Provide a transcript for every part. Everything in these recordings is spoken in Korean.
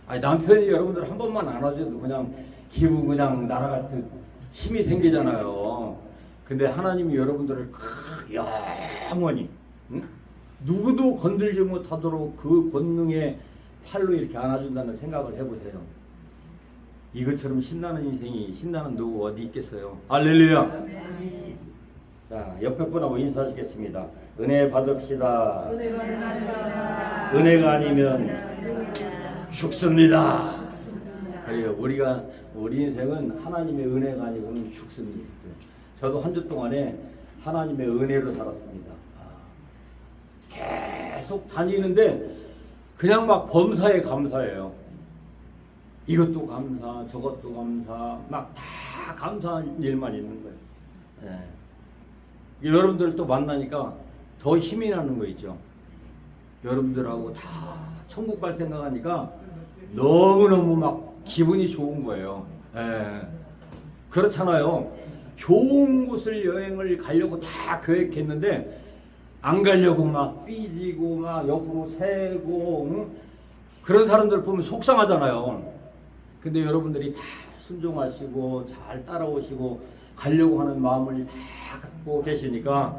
아니, 남편이 여러분들 한 번만 안아줘도 그냥 기분 그냥 날아갈 듯 힘이 생기잖아요. 근데 하나님이 여러분들을 영원히 누구도 건들지 못하도록 그 권능의 팔로 이렇게 안아준다는 생각을 해보세요. 이것처럼 신나는 인생이 신나는 누구 어디 있겠어요? 할렐루야. 자, 옆에 분하고 인사하시겠습니다. 은혜 받읍시다. 은혜가 아니면 죽습니다. 그래요. 우리 인생은 하나님의 은혜가 아니고는 죽습니다. 저도 한 주 동안에 하나님의 은혜로 살았습니다. 계속 다니는데 그냥 막 범사에 감사해요. 이것도 감사, 저것도 감사, 막 다 감사한 일만 있는 거예요. 네. 여러분들 또 만나니까 더 힘이 나는 거 있죠. 여러분들하고 다 천국 갈 생각하니까 너무너무 막 기분이 좋은 거예요. 네. 그렇잖아요. 좋은 곳을 여행을 가려고 다 계획했는데 안 가려고 막 삐지고 막 옆으로 새고 그런 사람들 보면 속상하잖아요. 근데 여러분들이 다 순종하시고 잘 따라오시고 가려고 하는 마음을 다 갖고 계시니까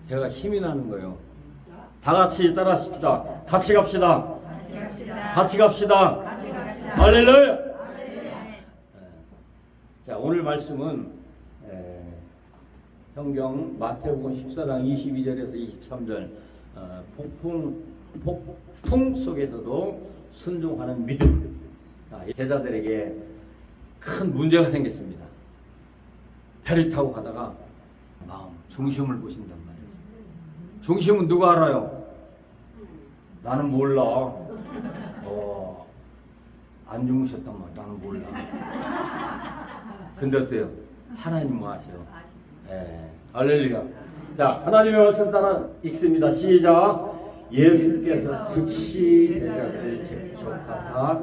제가 힘이 나는 거예요. 다 같이 따라하십시다. 같이 갑시다. 같이 갑시다. 할렐루야. 자, 오늘 말씀은 성경 마태복음 14장 22절에서 23절 폭풍 속에서도 순종하는 믿음. 제자들에게 큰 문제가 생겼습니다. 배를 타고 가다가 마음 중심을 보신단 말이에요. 중심은 누가 알아요? 나는 몰라. 안 주무셨단 말이야. 나는 몰라. 근데 어때요? 하나님은 아셔요. 할렐루야. 자, 하나님의 말씀 따라 읽습니다. 시작. 예수께서 즉시 제자들을 재촉하사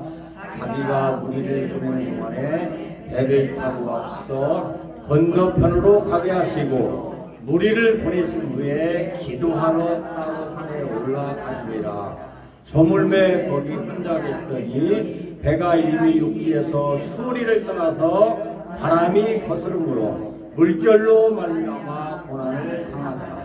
자기가 무리를 보내는 동안에 배를 타고 앞서 건너편으로 가게 하시고 무리를 보내신 후에 기도하러 따로 산에 올라가시니라. 저물매 거기 혼자 계시더니 배가 이미 육지에서 수리를 떠나서 바람이 거스름으로 물결로 말미암아 고난을 당하더라.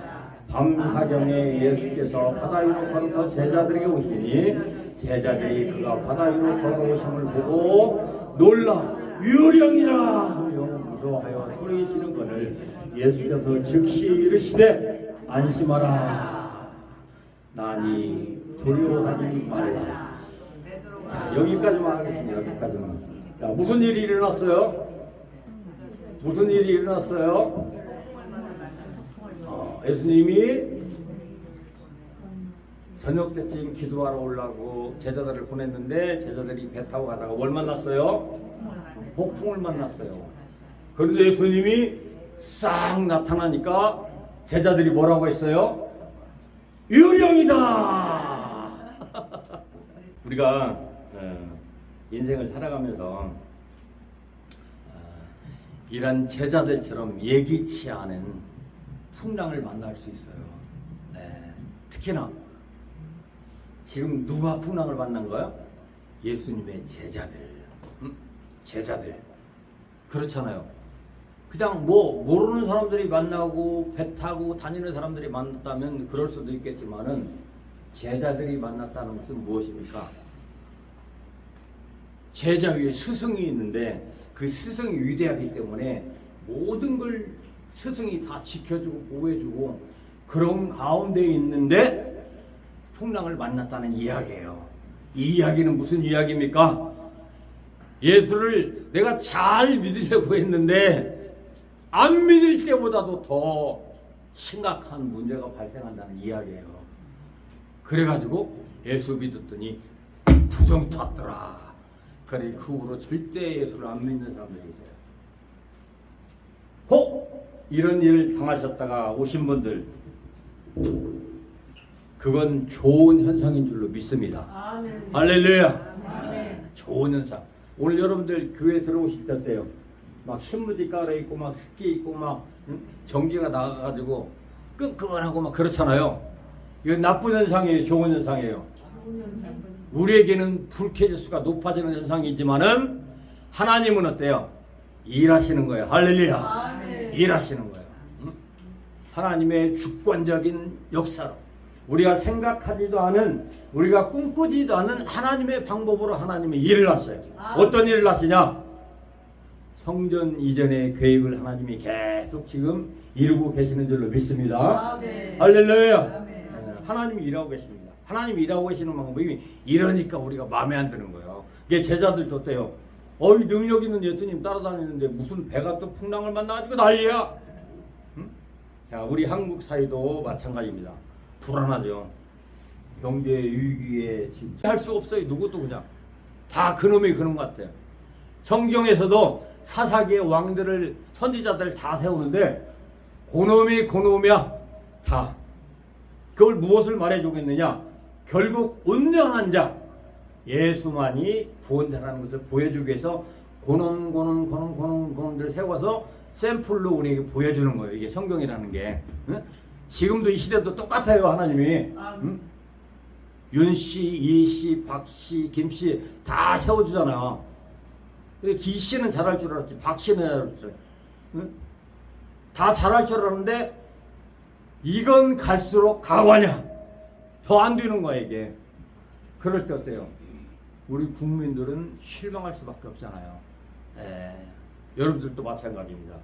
밤사경에 예수께서 바다 위로 걸어서 제자들에게 오시니 제자들이 그가 바다 위로 걸어오심을 보고 놀라 유령이라 하며 무서워하여 소리치는 것을 예수께서 즉시 이르시되 안심하라. 나니 두려워하지 말라. 자, 여기까지만 하겠습니다. 여기까지만. 자, 무슨 일이 일어났어요? 무슨 일이 일어났어요? 예수님이 저녁 때쯤 기도하러 오려고 제자들을 보냈는데 제자들이 배 타고 가다가 뭘 만났어요? 폭풍을 만났어요. 그런데 예수님이 싹 나타나니까 제자들이 뭐라고 했어요? 유령이다. 우리가 인생을 살아가면서 이런 제자들처럼 예기치 않은 풍랑을 만날 수 있어요. 특히나 지금 누가 풍랑을 만난 거야? 예수님의 제자들. 제자들. 그렇잖아요. 그냥 뭐 모르는 사람들이 만나고 배 타고 다니는 사람들이 만났다면 그럴 수도 있겠지만은 제자들이 만났다는 것은 무엇입니까? 제자 위에 스승이 있는데 그 스승이 위대하기 때문에 모든 걸 스승이 다 지켜주고 보호해주고 그런 가운데 있는데 풍랑을 만났다는 이야기예요. 이 이야기는 무슨 이야기입니까? 예수를 내가 잘 믿으려고 했는데 안 믿을 때보다도 더 심각한 문제가 발생한다는 이야기예요. 그래가지고 예수 믿었더니 부정 탔더라. 그래 그 후로 절대 예수를 안 믿는 사람들이 있어요. 혹 이런 일을 당하셨다가 오신 분들 그건 좋은 현상인 줄로 믿습니다. 아멘. 할렐루야. 아멘. 좋은 현상. 오늘 여러분들 교회 들어오실 때 어때요? 막 신문지 깔아 있고 막 습기 있고 막 전기가 나가가지고 끈끈하고 막 그렇잖아요. 이건 나쁜 현상이에요, 좋은 현상이에요? 좋은 현상. 우리에게는 불쾌지수가 높아지는 현상이지만은 하나님은 어때요? 일하시는 거예요. 할렐루야. 아멘. 일하시는 거예요. 응? 하나님의 주권적인 역사로 우리가 생각하지도 않은, 우리가 꿈꾸지도 않은 하나님의 방법으로 하나님의 일을 하셔요. 어떤 일을 하시냐? 성전 이전의 계획을 하나님이 계속 지금 이루고 계시는 줄로 믿습니다. 아멘. 할렐루야. 아멘. 하나님이 일하고 계십니다. 하나님이 일하고 계시는 방법이 이러니까 우리가 마음에 안 드는 거예요. 이게 제자들도 어때요? 어이 능력 있는 예수님 따라다니는데 무슨 배가 또 풍랑을 만나가지고 난리야. 응? 자, 우리 한국 사회도 마찬가지입니다. 불안하죠. 경제 위기에 지금 할 수 없어요. 누구도 그냥 다 그놈이 그런 것 같아요. 성경에서도 사사기의 왕들을, 선지자들을 다 세우는데 그놈이야 다. 그걸 무엇을 말해주겠느냐? 결국 온전한 자 예수만이 구원자라는 것을 보여주기 위해서 고놈들을 세워서 샘플로 우리에게 보여주는 거예요. 이게 성경이라는 게. 응? 지금도 이 시대도 똑같아요. 하나님이. 응? 윤씨, 이씨, 박씨, 김씨 다 세워주잖아. 근데 기씨는 잘할 줄 알았지, 박씨는 잘할 줄 알았지. 응? 다 잘할 줄 알았는데 이건 갈수록 가관이야. 더 안 되는 거야 이게. 그럴 때 어때요? 우리 국민들은 실망할 수밖에 없잖아요. 여러분들도 마찬가지입니다.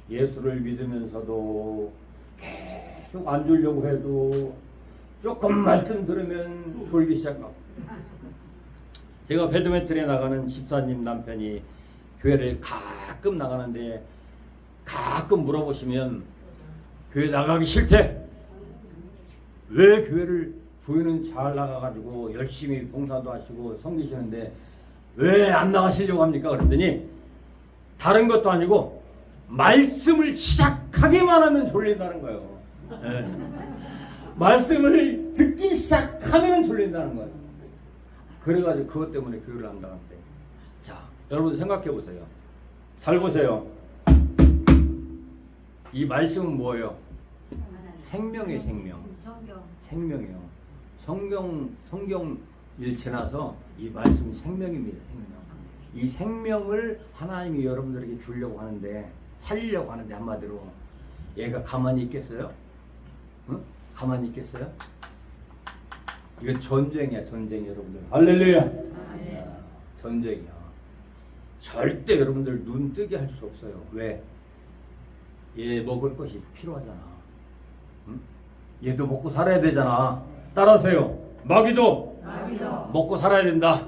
예수를 믿으면서도 계속 안 주려고 해도 조금 말씀 들으면 졸기 시작하고. 제가 배드민턴에 나가는 집사님 남편이 교회를 가끔 나가는데 가끔 물어보시면 교회 나가기 싫대. 왜 교회를, 부인은 잘 나가가지고 열심히 봉사도 하시고 섬기시는데 왜 안 나가시려고 합니까? 그랬더니 다른 것도 아니고 말씀을 시작하기만 하면 졸린다는 거예요. 네. 말씀을 듣기 시작하면 졸린다는 거예요. 그래가지고 그것 때문에 교회를 안 나간대. 자, 여러분 생각해 보세요. 잘 보세요. 이 말씀은 뭐예요? 생명의 생명. 생명이요. 성경 일체라서 이 말씀이 생명입니다. 생명. 이 생명을 하나님이 여러분들에게 주려고 하는데, 살리려고 하는데, 한마디로 얘가 가만히 있겠어요? 응? 가만히 있겠어요? 이거 전쟁이야, 전쟁. 여러분들 할렐루야. 전쟁이야. 절대 여러분들 눈 뜨게 할 수 없어요. 왜? 얘 먹을 것이 필요하잖아. 응? 얘도 먹고 살아야 되잖아. 따라하세요. 마귀도 먹고 살아야 된다.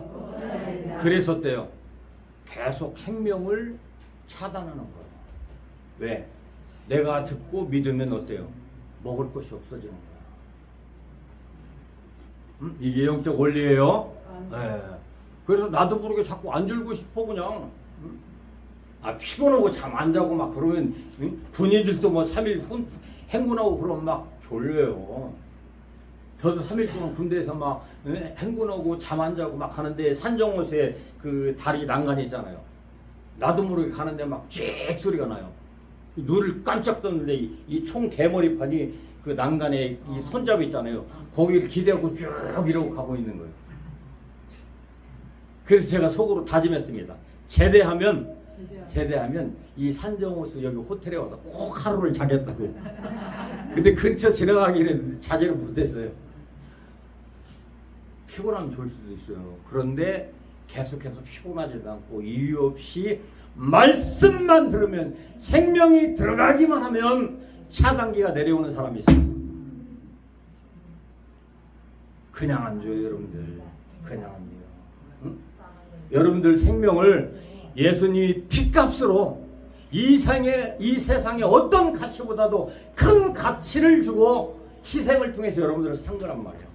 그래서 어때요? 계속 생명을 차단하는 거예요. 왜? 내가 듣고 믿으면 어때요? 먹을 것이 없어지는 거야. 응? 이게 영적 원리예요. 네. 그래서 나도 모르게 자꾸 안 졸고 싶어 그냥. 응? 피곤하고 잠 안 자고 막 그러면, 응? 군인들도 뭐 3일 행군하고 그러면 막 졸려요. 저도 3일 동안 군대에서 막 행군하고 잠 안 자고 막 가는데 산정옷에 그 다리 난간이 있잖아요. 나도 모르게 가는데 막 쥐익 소리가 나요. 눈을 깜짝 떴는데 이 총 대머리판이 그 난간에 이 손잡이 있잖아요. 거기를 기대고 쭉 이러고 가고 있는 거예요. 그래서 제가 속으로 다짐했습니다. 제대하면 이 산정호수 여기 호텔에 와서 꼭 하루를 자겠다고. 근데 근처 지나가기는 자제를 못했어요. 피곤하면 졸 수도 있어요. 그런데 계속해서 피곤하지도 않고 이유 없이 말씀만 들으면, 생명이 들어가기만 하면 차단기가 내려오는 사람이 있어요. 그냥 안 줘요, 여러분들. 그냥 안 줘요. 응? 여러분들 생명을 예수님이 핏값으로 이 세상의 어떤 가치보다도 큰 가치를 주고 희생을 통해서 여러분들을 산 거란 말이에요.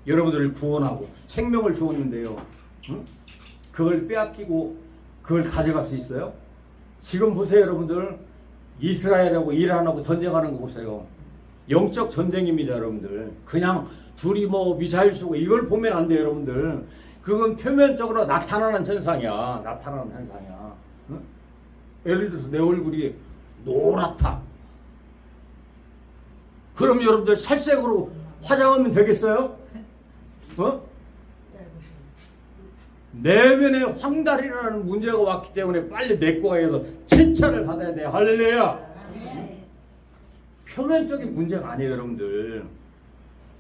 여러분들을 구원하고 생명을 주었는데요. 응? 그걸 빼앗기고 그걸 가져갈 수 있어요? 지금 보세요, 여러분들. 이스라엘하고 이란하고 전쟁하는 거 보세요. 영적 전쟁입니다, 여러분들. 그냥 둘이 뭐 미사일 쏘고 이걸 보면 안 돼요, 여러분들. 그건 표면적으로 나타나는 현상이야. 나타나는 현상이야. 응? 예를 들어서 내 얼굴이 노랗다. 그럼 여러분들 살색으로 화장하면 되겠어요? 어? 내면에 황달이라는 문제가 왔기 때문에 빨리 내꺼가 해서 칭찬을 받아야 돼. 할렐루야. 표면적인 문제가 아니에요, 여러분들.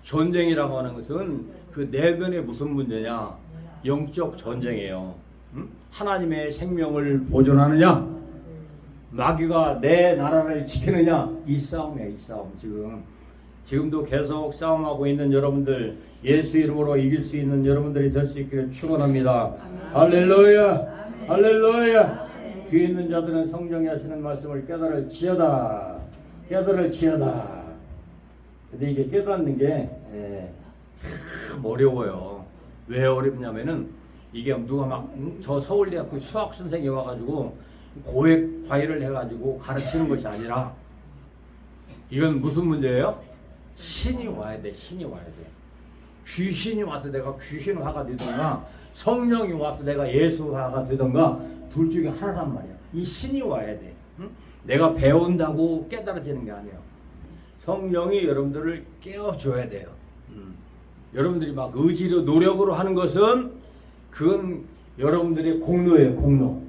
전쟁이라고 하는 것은 그 내면에 무슨 문제냐? 영적 전쟁이에요. 응? 하나님의 생명을 보존하느냐? 마귀가 내 나라를 지키느냐? 이 싸움이야, 이 싸움. 지금도 계속 싸움하고 있는 여러분들, 예수 이름으로 이길 수 있는 여러분들이 될 수 있기를 축원합니다. 할렐루야, 할렐루야. 귀에 있는 자들은 성령이 하시는 말씀을 깨달을지어다. 근데 이게 깨닫는 게 참 어려워요. 왜 어렵냐면은 이게 누가 막 저 서울대학교 수학 선생이 와가지고 고액 과외를 해가지고 가르치는 것이 아니라 이건 무슨 문제예요? 신이 와야 돼. 귀신이 와서 내가 귀신화가 되든가 성령이 와서 내가 예수화가 되든가 둘 중에 하나란 말이야. 이 신이 와야 돼. 응? 내가 배운다고 깨달아지는 게 아니에요. 성령이 여러분들을 깨워줘야 돼요. 여러분들이 막 의지로 노력으로 하는 것은 그건 여러분들의 공로예요. 공로.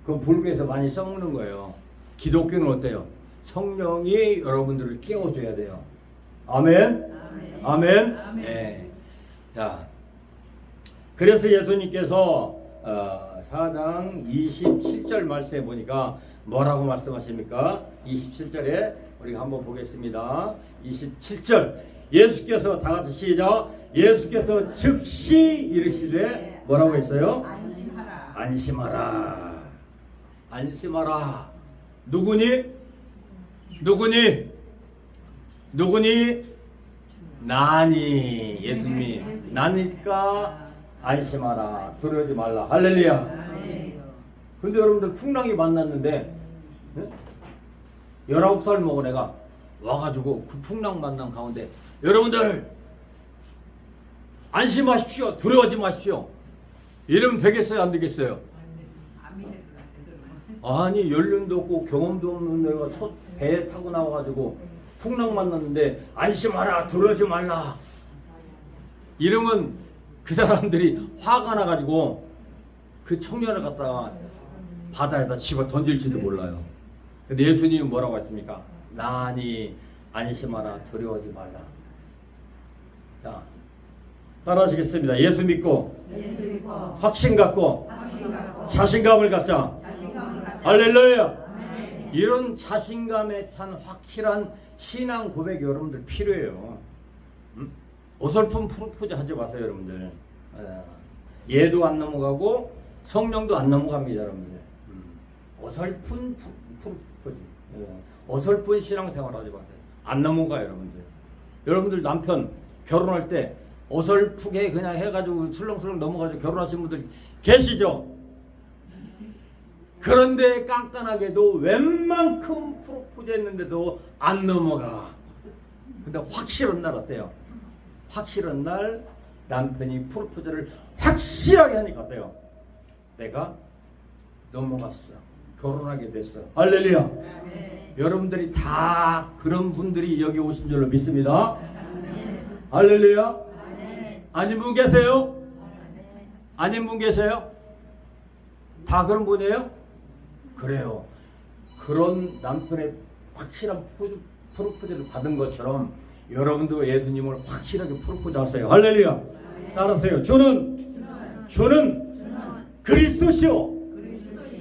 그건 불교에서 많이 써먹는 거예요. 기독교는 어때요? 성령이 여러분들을 깨워줘야 돼요. 아멘. 아멘. 네. 자, 그래서 예수님께서 4장 27절 말씀에 보니까 뭐라고 말씀하십니까? 27절에 우리가 한번 보겠습니다. 27절 예수께서 다 같이 시작. 예수께서 즉시 이르시되 뭐라고 했어요? 안심하라. 안심하라. 누구니? 나니. 예수님 나니까 안심하라. 두려워하지 말라. 할렐루야. 근데 여러분들 풍랑이 만났는데 19살 먹은 애가 와가지고 그 풍랑 만난 가운데 여러분들 안심하십시오. 두려워하지 마십시오. 이러면 되겠어요? 안 되겠어요? 아니 연륜도 없고 경험도 없는 애가 첫 배에 타고 나와가지고 풍랑 만났는데 안심하라. 두려워하지 말라. 이러면 그 사람들이 화가 나가지고 그 청년을 갖다가 바다에다 집어 던질지도 몰라요. 근데 예수님은 뭐라고 했습니까? 나니 안심하라. 두려워하지 말라. 자, 따라하시겠습니다. 예수 믿고 확신 갖고 자신감을 갖자. 할렐루야. 이런 자신감에 찬 확실한 신앙 고백이 여러분들 필요해요. 어설픈 프로포즈 하지 마세요, 여러분들. 얘도 안 넘어가고 성령도 안 넘어갑니다, 여러분들. 어설픈 프로포즈, 어설픈 신앙생활 하지 마세요. 안 넘어가요, 여러분들. 여러분들 남편 결혼할 때 어설프게 그냥 해가지고 술렁술렁 넘어가지고 결혼하신 분들 계시죠? 그런데 깐깐하게도 웬만큼 프로포즈 했는데도 안 넘어가. 근데 확실한 날 어때요? 확실한 날 남편이 프로포즈를 확실하게 하니까 어때요? 내가 넘어갔어. 결혼하게 됐어. 할렐루야. 여러분들이 다 그런 분들이 여기 오신 줄로 믿습니다. 할렐루야. 아닌 분 계세요? 아닌 분 계세요? 다 그런 분이에요? 그래요. 그런 남편의 확실한 프로포즈를 받은 것처럼 여러분도 예수님을 확실하게 프로포즈 하세요. 할렐루야. 따라하세요. 주는 그리스도시요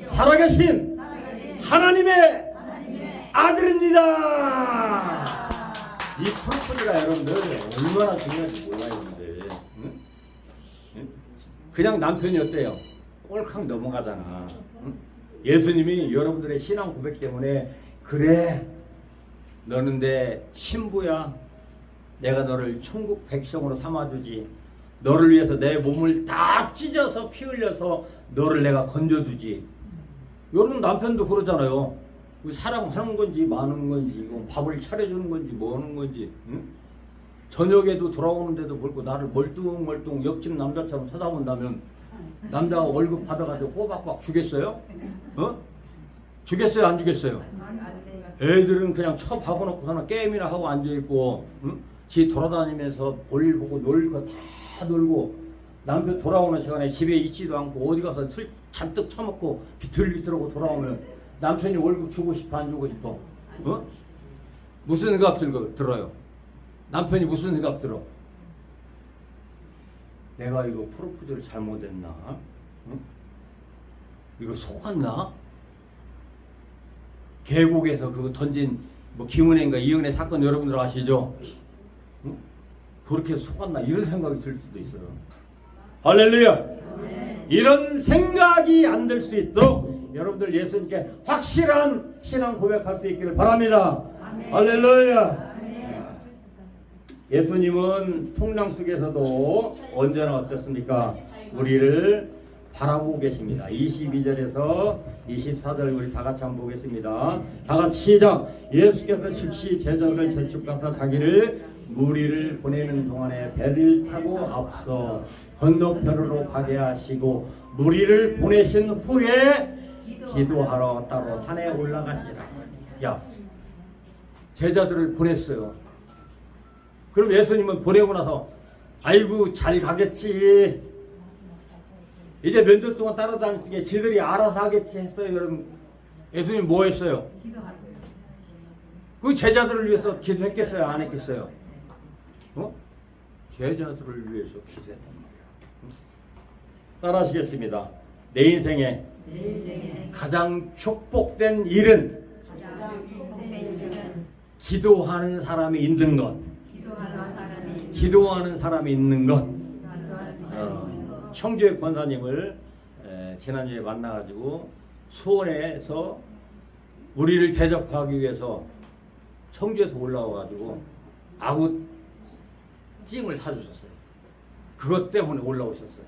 살아계신 하나님의 아들입니다. 이 프로포즈가 여러분들 얼마나 중요한지 몰라요, 여러분들. 응? 그냥 남편이 어때요? 꼴칵 넘어가잖아. 응? 예수님이 여러분들의 신앙 고백 때문에 그래 너는 내 신부야. 내가 너를 천국 백성으로 삼아주지. 너를 위해서 내 몸을 다 찢어서 피 흘려서 너를 내가 건져두지. 여러분 남편도 그러잖아요. 사랑하는 건지 마는 건지 밥을 차려주는 건지 뭐 하는 건지. 응? 저녁에도 돌아오는데도 불구하고 나를 멀뚱멀뚱 옆집 남자처럼 쳐다본다면 남자가 월급 받아가지고 호박박 주겠어요? 주겠어요? 안 주겠어요? 애들은 그냥 쳐 박아놓고서는 게임이나 하고 앉아있고 응? 지 돌아다니면서 볼일 보고 놀 거 다 놀고 남편 돌아오는 시간에 집에 있지도 않고 어디 가서 술 잔뜩 처먹고 비틀비틀하고 돌아오면 남편이 월급 주고 싶어 안 주고 싶어? 어? 무슨 생각 들어요? 남편이 무슨 생각 들어? 내가 이거 프로포즈를 잘못했나? 어? 이거 속았나? 계곡에서 그거 던진 뭐 김은혜인가 이은혜 사건 여러분들 아시죠? 응? 그렇게 속았나 이런 생각이 들 수도 있어요. 할렐루야. 네. 이런 생각이 안 들 수 있도록 여러분들 예수님께 확실한 신앙 고백할 수 있기를 바랍니다. 네. 할렐루야. 네. 예수님은 풍랑 속에서도 언제나 어떻습니까? 우리를 바라보고 계십니다. 22절에서 24절 우리 다 같이 한번 보겠습니다. 다 같이 시작. 예수께서 즉시 제자를 재촉하사 자기를 무리를 보내는 동안에 배를 타고 앞서 건너편으로 가게 하시고 무리를 보내신 후에 기도하러 따로 산에 올라가시라. 야, 제자들을 보냈어요. 그럼 예수님은 보내고 나서 아이고 잘 가겠지. 이제 몇 년 동안 따라다니시게 지들이 알아서 하겠지 했어요. 여러분 예수님 뭐 했어요? 그 제자들을 위해서 기도했겠어요? 안 했겠어요? 어? 제자들을 위해서 기도했단 말이야. 따라 하시겠습니다. 내 인생에 가장 축복된 일은 기도하는 사람이 있는 것. 기도하는 사람이 있는 것. 청주의 권사님을 지난주에 만나가지고 수원에서 우리를 대접하기 위해서 청주에서 올라와가지고 아구 찜을 사주셨어요. 그것 때문에 올라오셨어요.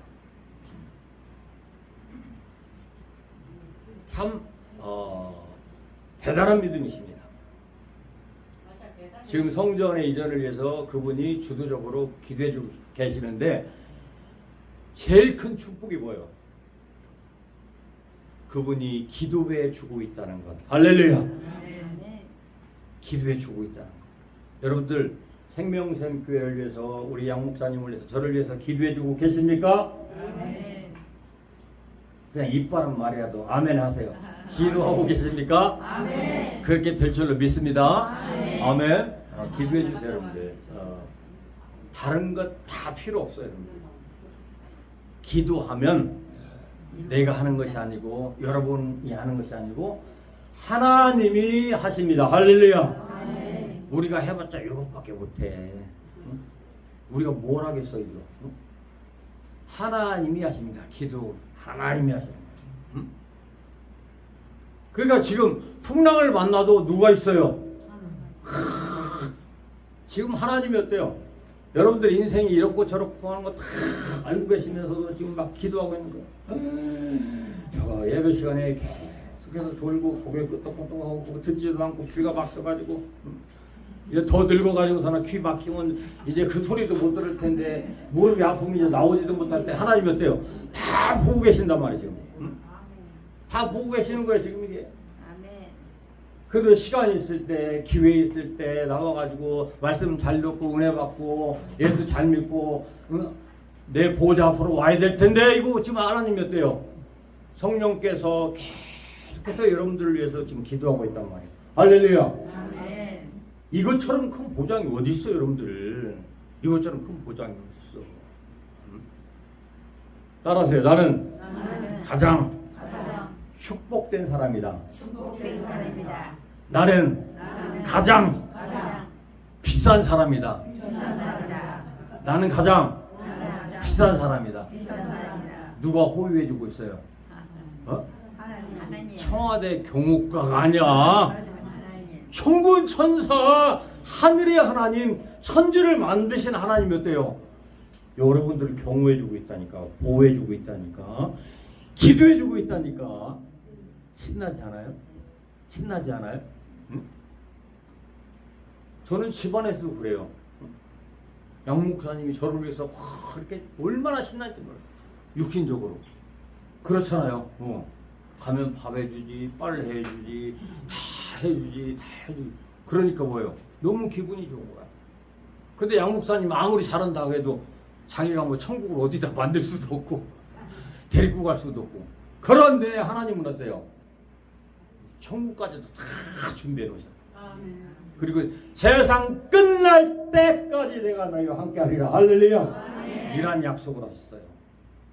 참 대단한 믿음이십니다. 지금 성전의 이전을 위해서 그분이 주도적으로 기도해 주고 계시는데 제일 큰 축복이 뭐예요? 그분이 기도해 주고 있다는 것. 할렐루야. 기도해 주고 있다는 것. 여러분들 생명샘교회를 위해서 우리 양 목사님을 위해서 저를 위해서 기도해 주고 계십니까? 그냥 입바람 말이라도 아멘 하세요. 기도하고 계십니까? 아멘. 그렇게 될 줄로 믿습니다. 아멘. 기도해 주세요, 여러분들. 다른 것 다 필요 없어요, 여러분들. 기도하면 내가 하는 것이 아니고 여러분이 하는 것이 아니고 하나님이 하십니다. 할렐루야. 우리가 해봤자 이것밖에 못해. 우리가 뭘 하겠어 이거. 하나님이 하십니다. 기도 하나님이 하십니다. 그러니까 지금 풍랑을 만나도 누가 있어요? 지금 하나님이 어때요? 여러분들 인생이 이렇고 저렇고 하는 거 다 알고 계시면서도 지금 막 기도하고 있는 거예요. 예배 시간에 계속해서 졸고 고개 끄덕끄덕하고 듣지도 않고 귀가 막혀가지고 이제 더 늙어가지고서는 귀 막히면 이제 그 소리도 못 들을 텐데 무릎이 아프면 이제 나오지도 못할 때 하나님이 어때요? 다 보고 계신단 말이죠. 다 보고 계시는 거예요 지금 이게. 그래도 시간이 있을 때 기회 있을 때 나와가지고 말씀 잘 듣고 은혜 받고 예수 잘 믿고 내 보좌 앞으로 와야 될 텐데 이거 지금 하나님이 어때요? 성령께서 계속해서 여러분들을 위해서 지금 기도하고 있단 말이에요. 할렐루야. 아멘. 이것처럼 큰 보장이 어디 있어요 여러분들. 이것처럼 큰 보장이 어디 있어. 따라하세요. 나는 가장 축복된 사람이다. 축복된 사람이다. 나는 가장 비싼 사람이다. 나는 가장 비싼 사람이다. 누가 호위해주고 있어요? 어? 청와대 경호과가 아니야. 천군 천사 하늘의 하나님 천지를 만드신 하나님이 어때요? 여러분들을 경호해주고 있다니까, 보호해주고 있다니까, 기도해주고 있다니까. 신나지 않아요? 신나지 않아요? 응? 저는 집안에서 그래요. 양 목사님이 저를 위해서 그렇게 얼마나 신날지 몰라요. 육신적으로. 그렇잖아요. 가면 밥 해주지, 빨래 해주지, 다 해주지. 그러니까 뭐예요? 너무 기분이 좋은 거야. 근데 양 목사님 아무리 잘한다고 해도 자기가 뭐 천국을 어디다 만들 수도 없고 데리고 갈 수도 없고. 그런데 하나님은 어때요? 천국까지도 다 준비해 놓으셨어요. 그리고 세상 끝날 때까지 내가 너희와 함께 하리라. 할렐루야. 이란 약속을 하셨어요.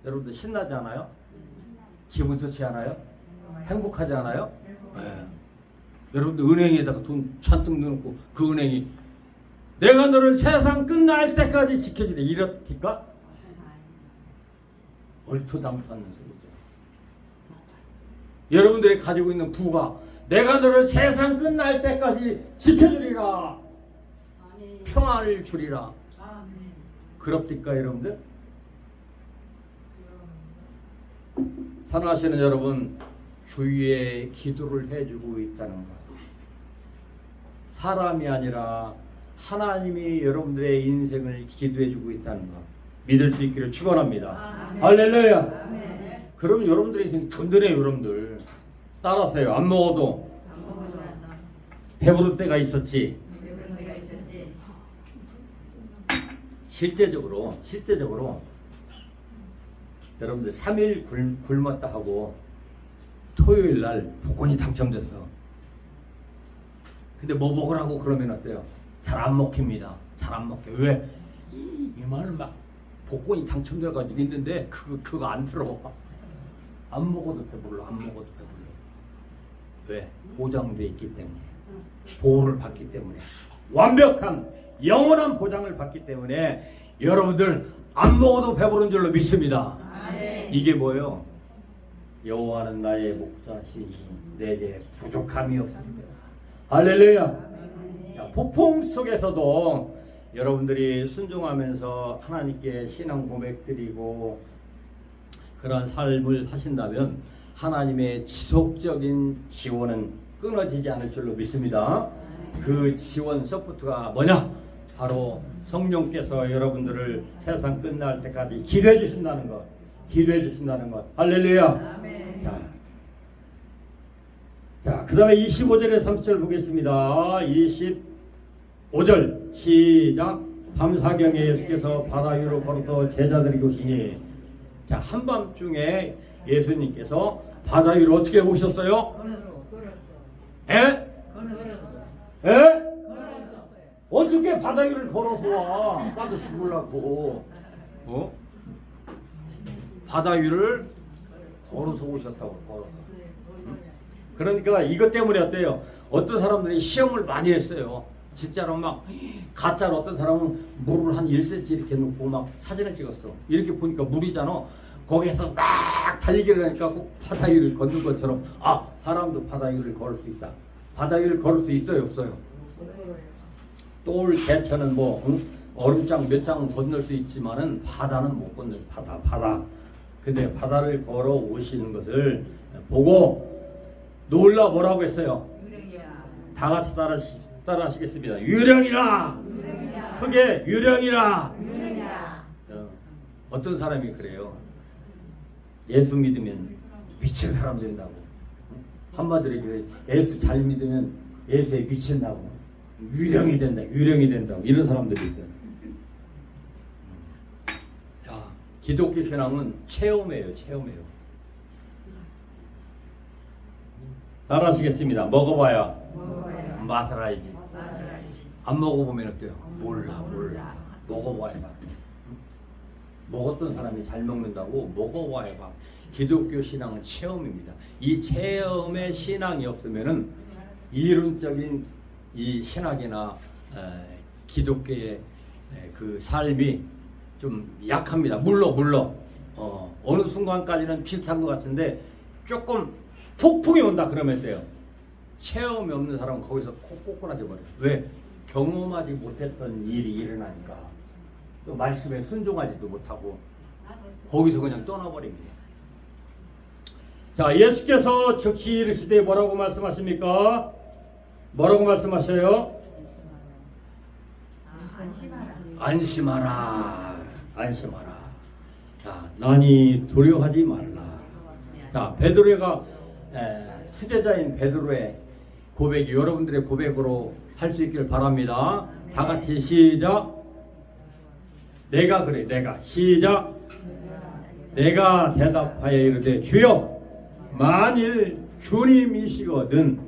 여러분들 신나지 않아요? 기분 좋지 않아요? 행복하지 않아요? 네. 여러분들 은행에다가 돈 잔뜩 넣어놓고 그 은행이 내가 너를 세상 끝날 때까지 지켜주래 이렇니까? 얼토당토하는 소리죠. 여러분들이 가지고 있는 부가 내가 너를 세상 끝날 때까지 지켜주리라. 평안을 주리라. 그렇습니까 여러분들? 사랑하시는 여러분, 주위에 기도를 해주고 있다는 것. 사람이 아니라 하나님이 여러분들의 인생을 기도해주고 있다는 것 믿을 수 있기를 축원합니다. 할렐루야. 그럼 여러분들의 인생 든든해요. 여러분들 따라서요. 안 먹어도 배부를 때가 있었지. 실제적으로 여러분들 3일 굶었다 하고 토요일 날 복권이 당첨됐어. 근데 뭐 먹으라고 그러면 어때요? 잘 안 먹힙니다. 잘 안 먹혀. 왜? 이만을 막 복권이 당첨돼가지고 있는데 그거 안 들어와. 안 먹어도 배불러. 안 먹어도 배불러. 왜? 보장돼 있기 때문에. 보호를 받기 때문에. 완벽한 영원한 보장을 받기 때문에 여러분들 안 먹어도 배부른 줄로 믿습니다. 이게 뭐예요? 여호와는 나의 목자시니 내게 부족함이 없습니다. 할렐루야. 폭풍 속에서도 여러분들이 순종하면서 하나님께 신앙 고백드리고 그런 삶을 사신다면 하나님의 지속적인 지원은 끊어지지 않을 줄로 믿습니다. 그 지원 서포트가 뭐냐? 바로 성령께서 여러분들을 세상 끝날 때까지 기도해 주신다는 것. 기도해 주신다는 것. 할렐루야. 자, 그 다음에 25절에 30절 보겠습니다. 25절 시작. 밤사경에 예수께서 바다 위로 걸어서 제자들에게 오시니, 자, 한밤중에 예수님께서 바다 위로 어떻게 오셨어요? 에? 에? 어떻게 바다 위를 걸어서 와? 빠져 죽으려고. 바다 위를 걸어서 오셨다고. 걸어서. 그러니까 이것 때문에 어때요? 어떤 사람들이 시험을 많이 했어요. 진짜로 막 가짜로 어떤 사람은 물을 한 1cm 이렇게 놓고 막 사진을 찍었어. 이렇게 보니까 물이잖아. 거기에서 막 달리기를 하니까 꼭 바다 위를 걷는 것처럼 사람도 바다 위를 걸을 수 있다. 바다 위를 걸을 수 있어요, 없어요? 똘 개천은 얼음장 몇 장은 건널 수 있지만은 바다는 못 건널. 바다. 근데 바다를 걸어 오시는 것을 보고 놀라 뭐라고 했어요? 다 같이 따라하시겠습니다. 유령이라. 크게 유령이라. 어떤 사람이 그래요? 예수 믿으면 미친 사람 된다고. 한마디로 얘기해. 예수 잘 믿으면 예수에 미친다고. 유령이 된다고. 이런 사람들이 있어요. 자, 기독교 신앙은 체험이에요. 따라하시겠습니다. 먹어봐야 맛을 알지. 안 먹어보면 어때요? 몰라. 먹어봐야 봐. 먹었던 사람이 잘 먹는다고 먹어봐야 봐. 기독교 신앙은 체험입니다. 이 체험의 신앙이 없으면은 이론적인 이 신학이나 기독교의 그 삶이 좀 약합니다. 물론 어느 순간까지는 비슷한 것 같은데 조금 폭풍이 온다 그러면 돼요. 체험이 없는 사람은 거기서 꼬꾸라져 버려요. 왜? 경험하지 못했던 일이 일어나니까. 또 말씀에 순종하지도 못하고 거기서 그냥 떠나버립니다. 자, 예수께서 즉시 이르시되 뭐라고 말씀하십니까? 뭐라고 말씀하셔요? 안심하라. 자, 나니 두려워하지 말라. 자, 베드로가 수제자인 베드로의 고백이 여러분들의 고백으로 할 수 있기를 바랍니다. 다 같이 시작. 내가 그래. 내가 시작. 내가 대답하여 이르되 주여 만일 주님이시거든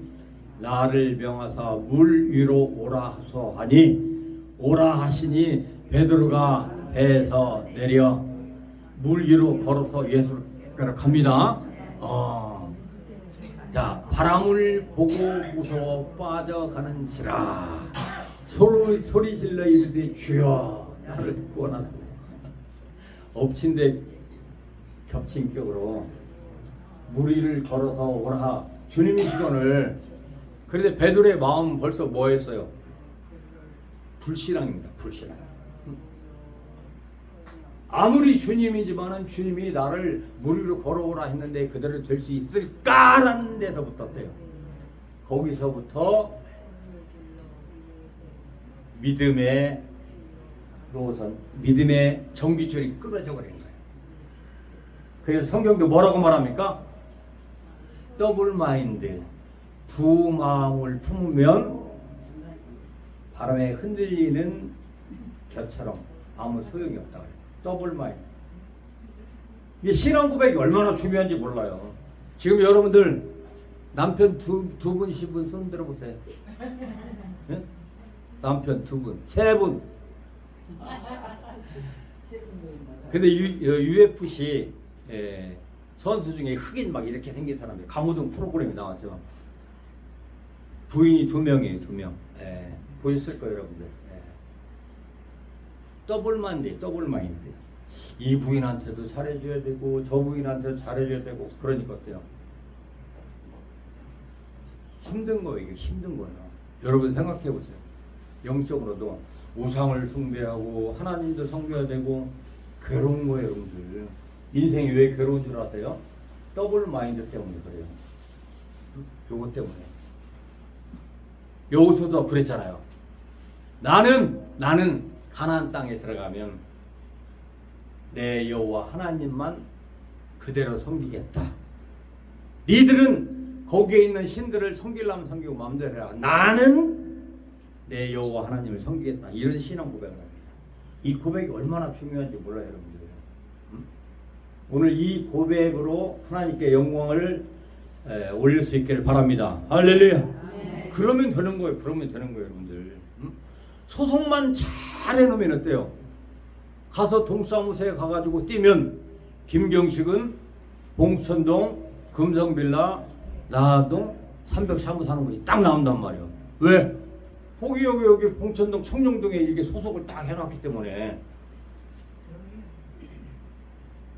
나를 명하사 물 위로 오라 하소하니 오라 하시니 베드로가 배에서 내려 물 위로 걸어서 예수를 갑니다. 자, 바람을 보고 무서워 빠져가는지라 소리 질러 이르되 주여 나를 구원하소서. 엎친 데 겹친 격으로 물 위를 걸어서 오라 주님이시거늘. 그런데 베드로의 마음은 벌써 뭐 했어요? 불신앙입니다. 불신앙. 아무리 주님이지만은 주님이 나를 물 위로 걸어오라 했는데 그대로 될 수 있을까라는 데서부터요. 거기서부터 믿음의 노선, 믿음의 전기줄이 끊어져 버리는 거예요. 그래서 성경도 뭐라고 말합니까? 더블 마인드, 두 마음을 품으면 바람에 흔들리는 겨처럼 아무 소용이 없다 그래요. 더블 마인드. 이게 신앙 고백이 얼마나 중요한지 몰라요. 지금 여러분들 남편 두 분이신 분 손 들어보세요. 네? 남편 두 분, 세 분. 근데 UFC 선수 중에 흑인 막 이렇게 생긴 사람이 강호동 프로그램이 나왔죠. 부인이 2명이에요, 2명. 보셨을 거예요, 여러분들. 더블 마인드. 이 부인한테도 잘해줘야 되고 저 부인한테도 잘해줘야 되고 그러니까 어때요? 힘든 거예요. 이게 힘든 거예요. 여러분 생각해 보세요. 영적으로도 우상을 숭배하고 하나님도 섬겨야 되고 괴로운 거예요, 여러분들. 인생이 왜 괴로운 줄 아세요? 더블 마인드 때문에 그래요. 요거 때문에. 여호수아도 그랬잖아요. 나는 가나안 땅에 들어가면 내 여호와 하나님만 그대로 섬기겠다. 니들은 거기에 있는 신들을 섬기려면 섬기고 마음대로 해라. 나는 내 여호와 하나님을 섬기겠다. 이런 신앙 고백을 합니다. 이 고백이 얼마나 중요한지 몰라요, 여러분들. 오늘 이 고백으로 하나님께 영광을 올릴 수 있기를 바랍니다. 할렐루야. 그러면 되는 거예요. 여러분들. 소송만 잘 해놓으면 어때요? 가서 동사무소에 가가지고 뛰면 김경식은 봉천동 금성빌라 나동 303호 사는 곳이 딱 나온단 말이에요. 왜? 여기 봉천동 청룡동에 이렇게 소속을 딱 해놨기 때문에.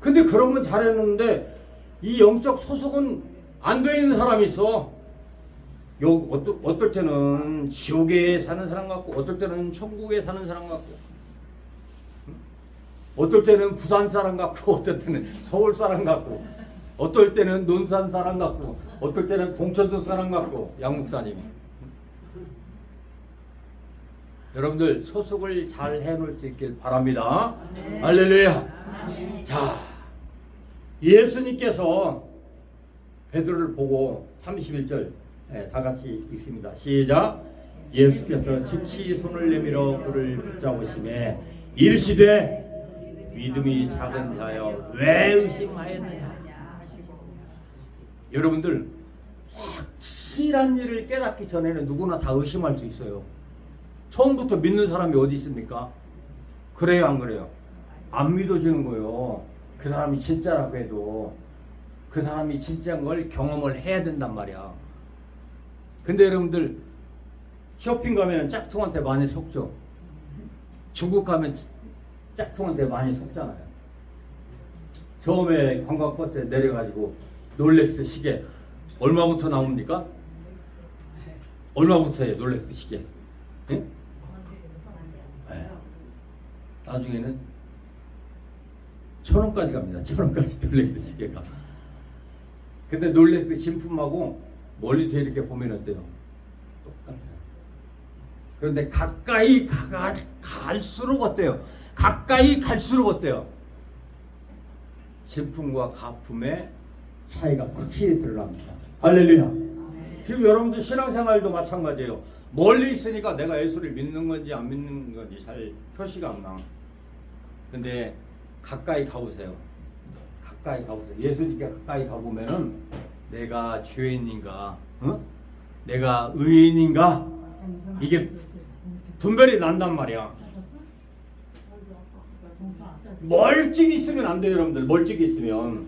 근데 그런 건 잘해놓는데 이 영적 소속은 안 돼 있는 사람이 있어. 어떨 때는 지옥에 사는 사람 같고 어떨 때는 천국에 사는 사람 같고 어떨 때는 부산 사람 같고 어떨 때는 서울 사람 같고 어떨 때는 논산 사람 같고 어떨 때는 봉천도 사람 같고 양목사님이. 여러분들 소속을 잘 해놓을 수 있길 바랍니다. 할렐루야. 자, 예수님께서 베드로를 보고 31절 다 같이 읽습니다. 시작. 예수께서 즉시 손을 내밀어 그를 붙잡으시매 이르시되 믿음이 작은 자여 왜 의심하였느냐. 여러분들 확실한 일을 깨닫기 전에는 누구나 다 의심할 수 있어요. 처음부터 믿는 사람이 어디 있습니까? 그래요, 안 그래요? 안 믿어지는 거예요. 그 사람이 진짜라고 해도 그 사람이 진짜인 걸 경험을 해야 된단 말이야. 근데 여러분들 쇼핑 가면 짝퉁한테 많이 속죠. 중국 가면 짝퉁한테 많이 속잖아요. 처음에 관광버스에 내려가지고 롤렉스 시계 얼마부터 나옵니까? 얼마부터 해요, 롤렉스 시계? 응? 네. 나중에는 1,000원까지 갑니다. 1,000원까지 롤렉스 시계가. 근데 롤렉스 진품하고 멀리서 이렇게 보면 어때요? 똑같아요. 그런데 가까이 갈수록 어때요? 가까이 갈수록 어때요? 진품과 가품의 차이가 확실히 드러납니다. 할렐루야. 지금 여러분들 신앙생활도 마찬가지예요. 멀리 있으니까 내가 예수를 믿는 건지 안 믿는 건지 잘 표시가 안 나. 근데 가까이 가보세요. 가까이 가보세요. 예수님께 가까이 가보면은 내가 죄인인가, 어? 내가 의인인가, 이게 분별이 난단 말이야. 멀찍이 있으면 안 돼요, 여러분들. 멀찍이 있으면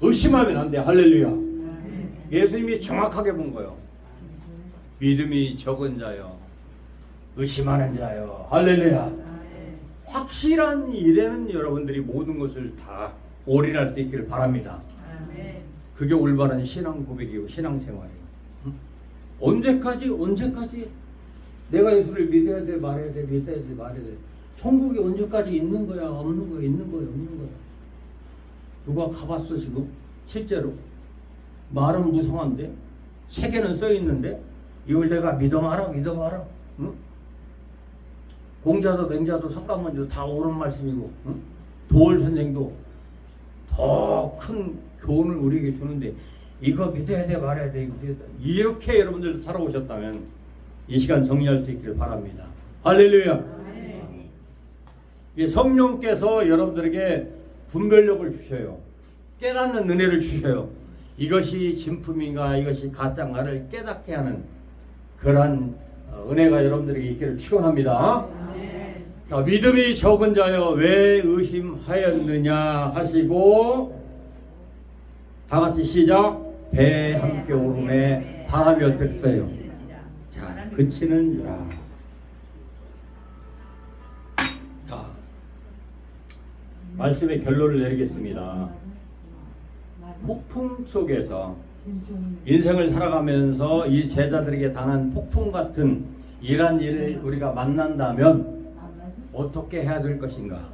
의심하면 안 돼. 할렐루야. 예수님이 정확하게 본 거예요. 믿음이 적은 자요, 의심하는 자요. 할렐루야. 확실한 일에는 여러분들이 모든 것을 다 올인할 수 있기를 바랍니다. 그게 올바른 신앙 고백이고 신앙생활이에요. 언제까지 내가 예수를 믿어야 돼, 말해야 돼, 믿어야 돼, 말해야 돼. 천국이 언제까지 있는 거야, 없는 거야, 있는 거야, 없는 거야. 누가 가봤어 지금? 실제로 말은 무성한데 책에는 써 있는데 이걸 내가 믿어봐라. 응? 공자도 맹자도 석가모니도 다 옳은 말씀이고, 응? 도월 선생도 더 큰 교훈을 우리에게 주는데 이거 믿어야 돼, 말해야 돼, 이렇게 여러분들 살아오셨다면 이 시간 정리할 수 있기를 바랍니다. 할렐루야. 성령께서 여러분들에게 분별력을 주셔요. 깨닫는 은혜를 주셔요. 이것이 진품인가, 이것이 가짜인가를 깨닫게 하는 그러한 은혜가 여러분들에게 있기를 축원합니다. 자, 믿음이 적은 자여 왜 의심하였느냐 하시고, 다 같이 시작. 배 함께 오름에 바람이 어떻겠어요? 자, 그치는 자. 자, 말씀의 결론을 내리겠습니다. 폭풍 속에서 인생을 살아가면서 이 제자들에게 당한 폭풍 같은 이러한 일을 우리가 만난다면 어떻게 해야 될 것인가?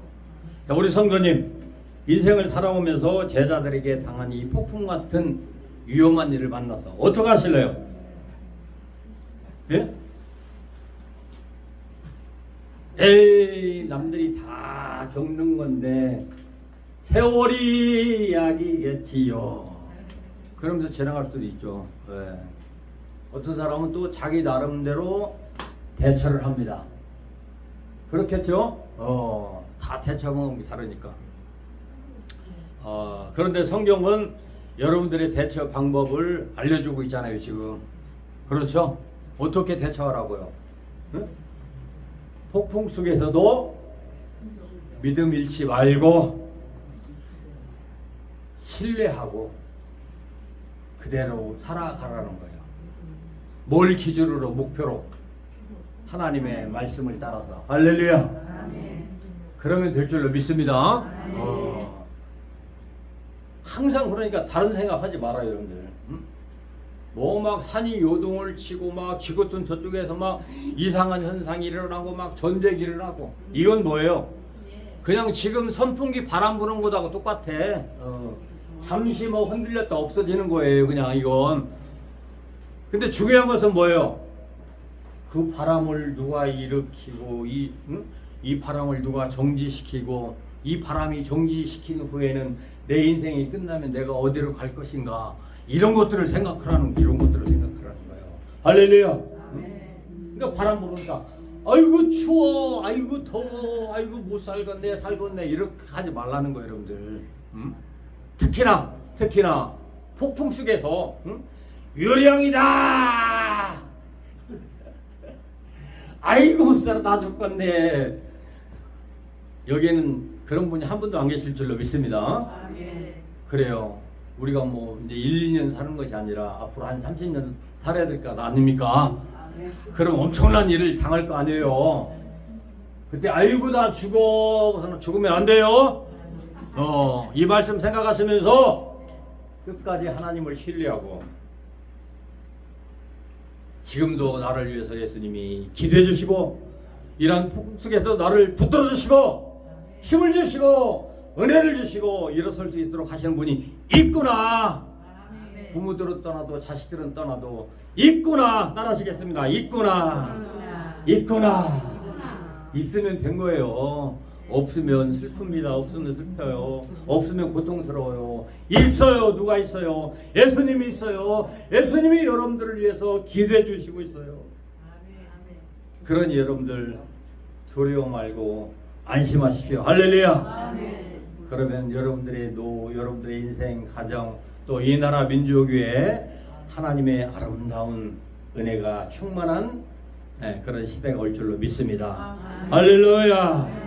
자, 우리 성도님, 인생을 살아오면서 제자들에게 당한 이 폭풍 같은 위험한 일을 만나서 어떻게 하실래요? 예? 에이, 남들이 다 겪는 건데 세월이 약이겠지요. 그러면서 지나갈 수도 있죠. 네. 어떤 사람은 또 자기 나름대로 대처를 합니다. 그렇겠죠? 다 대처 방법이 다르니까. 그런데 성경은 여러분들의 대처 방법을 알려주고 있잖아요, 지금. 그렇죠? 어떻게 대처하라고요? 응? 폭풍 속에서도 믿음 잃지 말고 신뢰하고 그대로 살아가라는 거예요. 뭘 기준으로, 목표로? 하나님의 말씀을 따라서. 할렐루야. 그러면 될 줄로 믿습니다. 항상 그러니까 다른 생각하지 말아요, 여러분들. 뭐 막 산이 요동을 치고 막 지구촌 저쪽에서 막 이상한 현상이 일어나고 막 전쟁이 일어나고, 이건 뭐예요? 그냥 지금 선풍기 바람 부는 것하고 똑같아. 잠시 뭐 흔들렸다 없어지는 거예요, 그냥 이건. 근데 중요한 것은 뭐예요? 그 바람을 누가 일으키고 이 바람을 누가 정지시키고, 이 바람이 정지시킨 후에는 내 인생이 끝나면 내가 어디로 갈 것인가, 이런 것들을 생각하라는 거예요. 할렐루야. 그러니까 바람 부니까 아이고 추워, 아이고 더워, 아이고 못 살겠네, 이렇게 하지 말라는 거예요, 여러분들. 특히나 폭풍 속에서 유령이다, 아이고 못 살아, 나 죽겠네, 여기에는 그런 분이 한 분도 안 계실 줄로 믿습니다. 그래요. 우리가 뭐 이제 1, 2년 사는 것이 아니라 앞으로 한 30년 살아야 될 거 아닙니까? 그럼 엄청난 일을 당할 거 아니에요. 그때 아이고 나 죽어, 죽으면 안 돼요. 이 말씀 생각하시면서 끝까지 하나님을 신뢰하고, 지금도 나를 위해서 예수님이 기도해 주시고, 이런 폭풍 속에서 나를 붙들어 주시고, 힘을 주시고, 은혜를 주시고 일어설 수 있도록 하시는 분이 있구나. 부모들은 떠나도 자식들은 떠나도 있구나. 따라하시겠습니다. 있구나. 있으면 된 거예요. 없으면 슬픕니다. 없으면 슬퍼요. 없으면 고통스러워요. 있어요. 누가 있어요? 예수님이 있어요. 예수님이 여러분들을 위해서 기도해 주시고 있어요. 그러니 여러분들 두려워 말고 안심하십시오. 할렐루야. 아멘. 그러면 여러분들의 인생, 가정, 또 이 나라 민족 위에 하나님의 아름다운 은혜가 충만한 그런 시대가 올 줄로 믿습니다. 아멘. 할렐루야.